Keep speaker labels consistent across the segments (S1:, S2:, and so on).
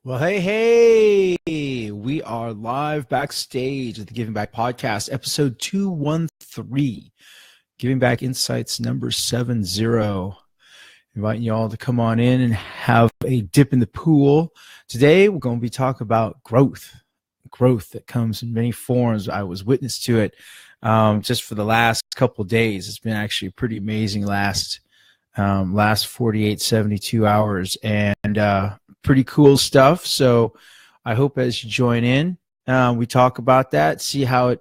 S1: Well, hey, we are live backstage at the Giving Back Podcast, episode 213, Giving Back Insights number 70. Inviting you all to come on in and have a dip in the pool. Today, we're going to be talking about growth that comes in many forms. I was witness to it just for the last couple of days. It's been actually a pretty amazing last 48, 72 hours, and pretty cool stuff. So I hope as you join in, we talk about that, see how it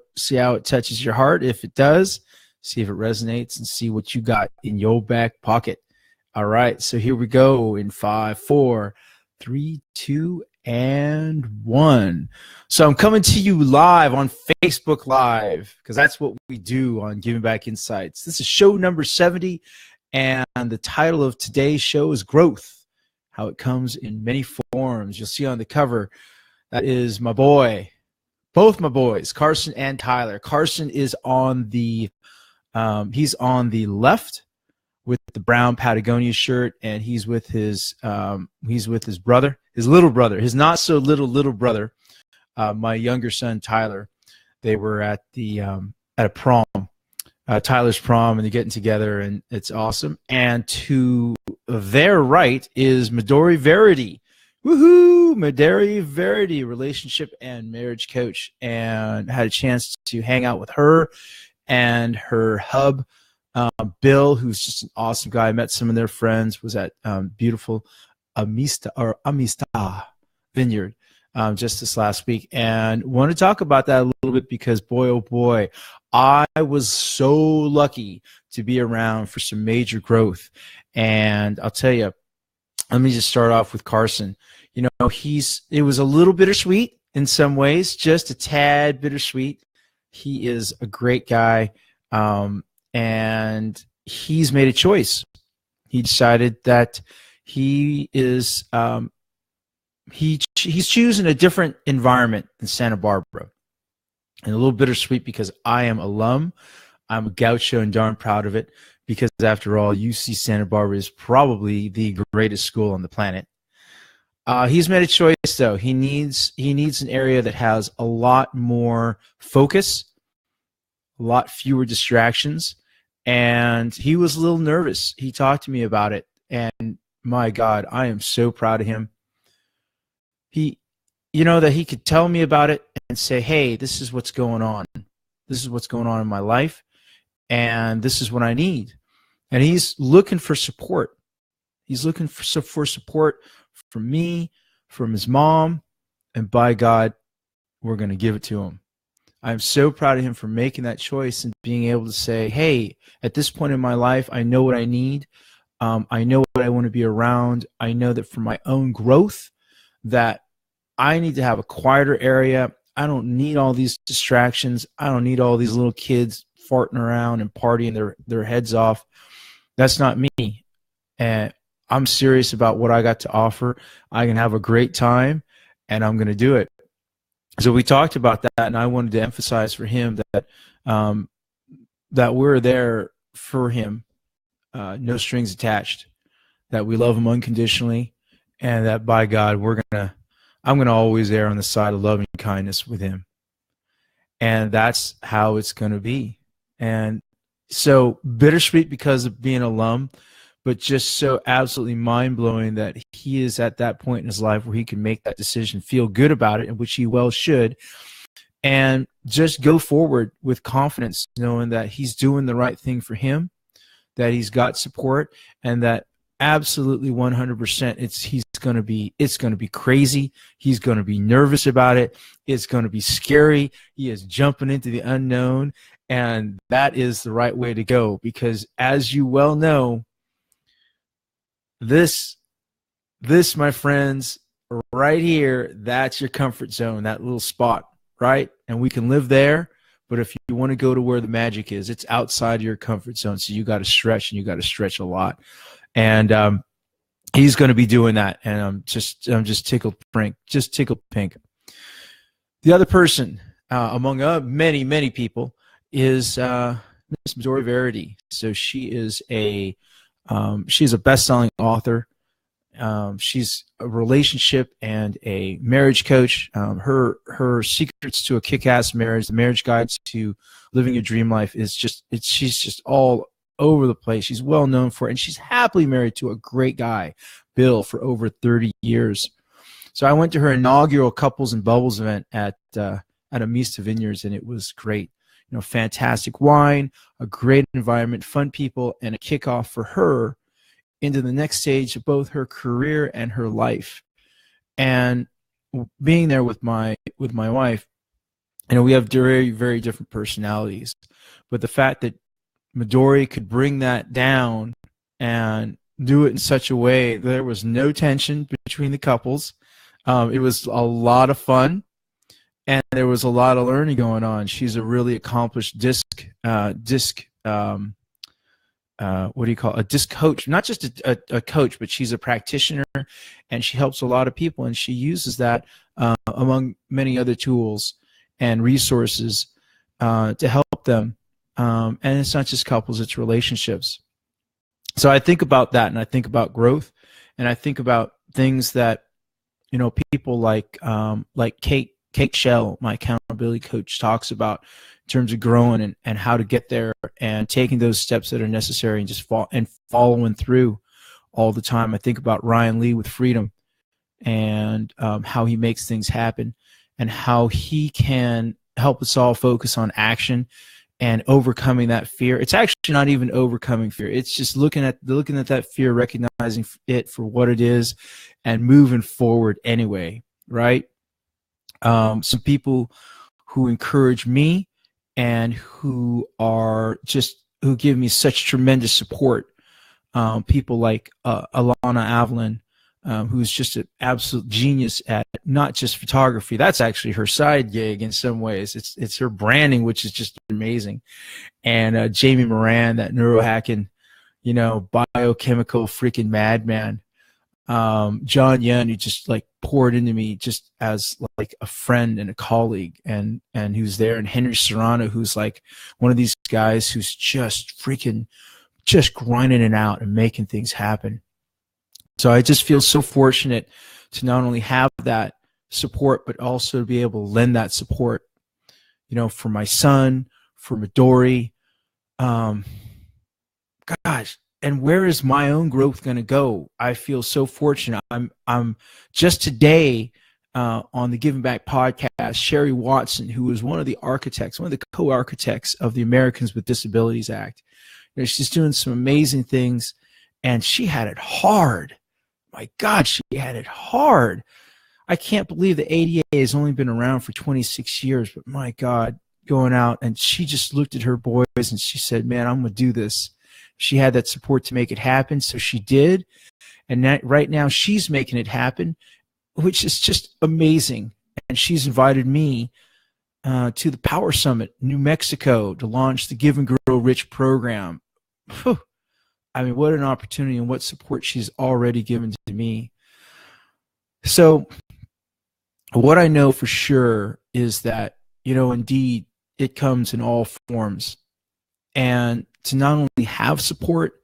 S1: touches your heart. If it does, see if it resonates, and see what you got in your back pocket. All right, so here we go in 5, 4, 3, 2, and 1. So I'm coming to you live on Facebook Live, because that's what we do on Giving Back Insights. This is show number 70, and the title of today's show is Growth, how it comes in many forms. You'll see on the cover, that is my boy, both my boys, Carson and Tyler. Carson is on the he's on the left with the brown Patagonia shirt, and he's with his brother, his little brother, his not so little brother, my younger son Tyler. They were at a prom, Tyler's prom, and they're getting together, and it's awesome. And to their right is Midori Verity. Woohoo! Midori Verity, relationship and marriage coach, and had a chance to hang out with her and her hub, Bill, who's just an awesome guy. I met some of their friends, was at beautiful Amista Vineyard just this last week, and want to talk about that a little bit because, boy, oh boy, I was so lucky to be around for some major growth. And I'll tell you, let me just start off with Carson. You know, it was a little bittersweet in some ways, just a tad bittersweet. He is a great guy, and he's made a choice. He decided that he is he's choosing a different environment than Santa Barbara. And a little bittersweet because I am alum. I'm a gaucho and darn proud of it, because after all, UC Santa Barbara is probably the greatest school on the planet. He's made a choice, though. He needs an area that has a lot more focus, a lot fewer distractions, and he was a little nervous. He talked to me about it, and my God, I am so proud of him. That he could tell me about it and say, hey, this is what's going on. This is what's going on in my life, and this is what I need. And he's looking for support. He's looking for support from me, from his mom, and by God, we're going to give it to him. I'm so proud of him for making that choice and being able to say, hey, at this point in my life, I know what I need. I know what I want to be around. I know that for my own growth, that I need to have a quieter area. I don't need all these distractions. I don't need all these little kids farting around and partying their heads off. That's not me. And I'm serious about what I got to offer. I can have a great time, and I'm going to do it. So we talked about that, and I wanted to emphasize for him that that we're there for him, no strings attached, that we love him unconditionally, and that by God, I'm going to always err on the side of loving kindness with him. And that's how it's going to be. And so bittersweet because of being an alum, but just so absolutely mind-blowing that he is at that point in his life where he can make that decision, feel good about it, and which he well should, and just go forward with confidence, knowing that he's doing the right thing for him, that he's got support, and that absolutely 100% it's going to be crazy. He's going to be nervous about it. It's going to be scary. He is jumping into the unknown, and that is the right way to go, because as you well know, this my friends, right here, that's your comfort zone, that little spot, right? And we can live there, but if you want to go to where the magic is, it's outside your comfort zone. So you got to stretch, and you got to stretch a lot. And he's going to be doing that, and I'm just tickled pink. The other person among many people is Miss Midori Verity. So she is a best-selling author, She's a relationship and a marriage coach. Her secrets to a kick-ass marriage, the marriage guide to living your dream life, is she's just all over the place. She's well known for it, and she's happily married to a great guy, Bill, for over 30 years. So I went to her inaugural Couples and Bubbles event at Amista Vineyards, and it was great. Fantastic wine, a great environment, fun people, and a kickoff for her into the next stage of both her career and her life. And being there with my wife, we have very, very different personalities, but the fact that Midori could bring that down and do it in such a way that there was no tension between the couples. It was a lot of fun, and there was a lot of learning going on. She's a really accomplished disc coach, not just a coach, but she's a practitioner, and she helps a lot of people, and she uses that among many other tools and resources to help them. And it's not just couples, it's relationships. So I think about that, and I think about growth, and I think about things that, people like Kate Shell, my accountability coach, talks about in terms of growing and how to get there and taking those steps that are necessary and just following through all the time. I think about Ryan Lee with Freedom and how he makes things happen and how he can help us all focus on action and overcoming that fear. It's actually not even overcoming fear. It's just looking at that fear, recognizing it for what it is, and moving forward anyway, right? Some people who encourage me and who give me such tremendous support. People like Alana Avalon, who's just an absolute genius at not just photography. That's actually her side gig in some ways. It's her branding, which is just amazing. And Jamie Moran, that neurohacking, biochemical freaking madman. John Yen, who just poured into me just as like a friend and a colleague, and who's there, and Henry Serrano, who's like one of these guys who's just grinding it out and making things happen. So I just feel so fortunate to not only have that support, but also to be able to lend that support, for my son, for Midori. Gosh, and where is my own growth going to go? I feel so fortunate. I'm just today on the Giving Back podcast, Sherry Watson, who was one of the co-architects of the Americans with Disabilities Act. She's doing some amazing things, and she had it hard. My God, she had it hard. I can't believe the ADA has only been around for 26 years, but my God, going out, and she just looked at her boys and she said, man, I'm going to do this. She had that support to make it happen, so she did. And right now she's making it happen, which is just amazing. And she's invited me to the Power Summit, New Mexico, to launch the Give and Grow Rich program. Whew. I mean, what an opportunity and what support she's already given to me. So what I know for sure is that, indeed, it comes in all forms. And to not only have support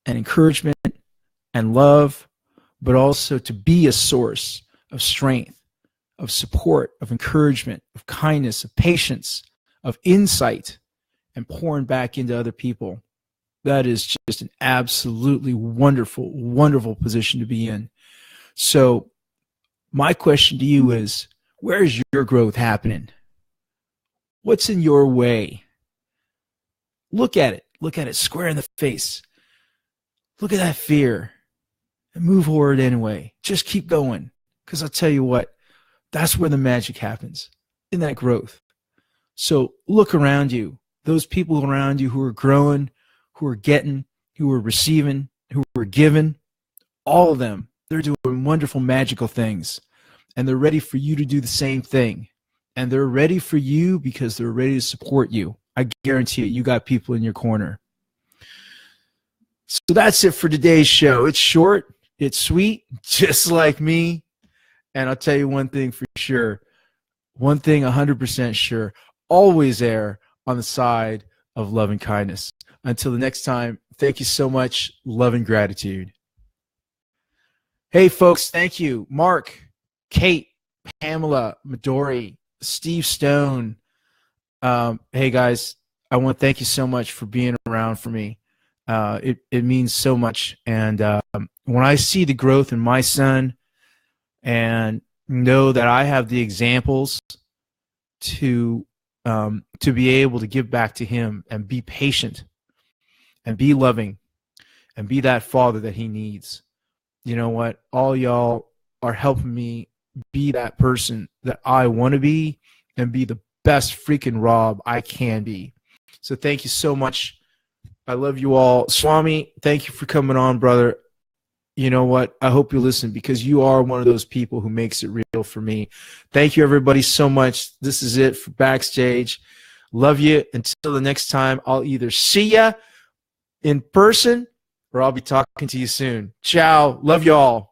S1: and encouragement and love, but also to be a source of strength, of support, of encouragement, of kindness, of patience, of insight, and pouring back into other people. That is just an absolutely wonderful, wonderful position to be in. So my question to you is, where is your growth happening? What's in your way? Look at it. Look at it square in the face. Look at that fear and move forward anyway. Just keep going, because I'll tell you what, that's where the magic happens, in that growth. So look around you. Those people around you who are growing, who are getting, who are receiving, who are giving, all of them, they're doing wonderful, magical things. And they're ready for you to do the same thing. And they're ready for you because they're ready to support you. I guarantee you got people in your corner. So that's it for today's show. It's short, it's sweet, just like me. And I'll tell you one thing for sure. One thing 100% sure. Always err on the side of love and kindness. Until the next time, thank you so much. Love and gratitude. Hey, folks, thank you. Mark, Kate, Pamela, Midori, Steve Stone. Hey, guys, I want to thank you so much for being around for me. It means so much. And when I see the growth in my son and know that I have the examples to be able to give back to him and be patient and be loving and be that father that he needs. You know what? All y'all are helping me be that person that I want to be and be the best freaking Rob I can be. So thank you so much. I love you all. Swami, thank you for coming on, brother. You know what? I hope you listen because you are one of those people who makes it real for me. Thank you, everybody, so much. This is it for Backstage. Love you. Until the next time, I'll either see ya in person or I'll be talking to you soon. Ciao. Love you all.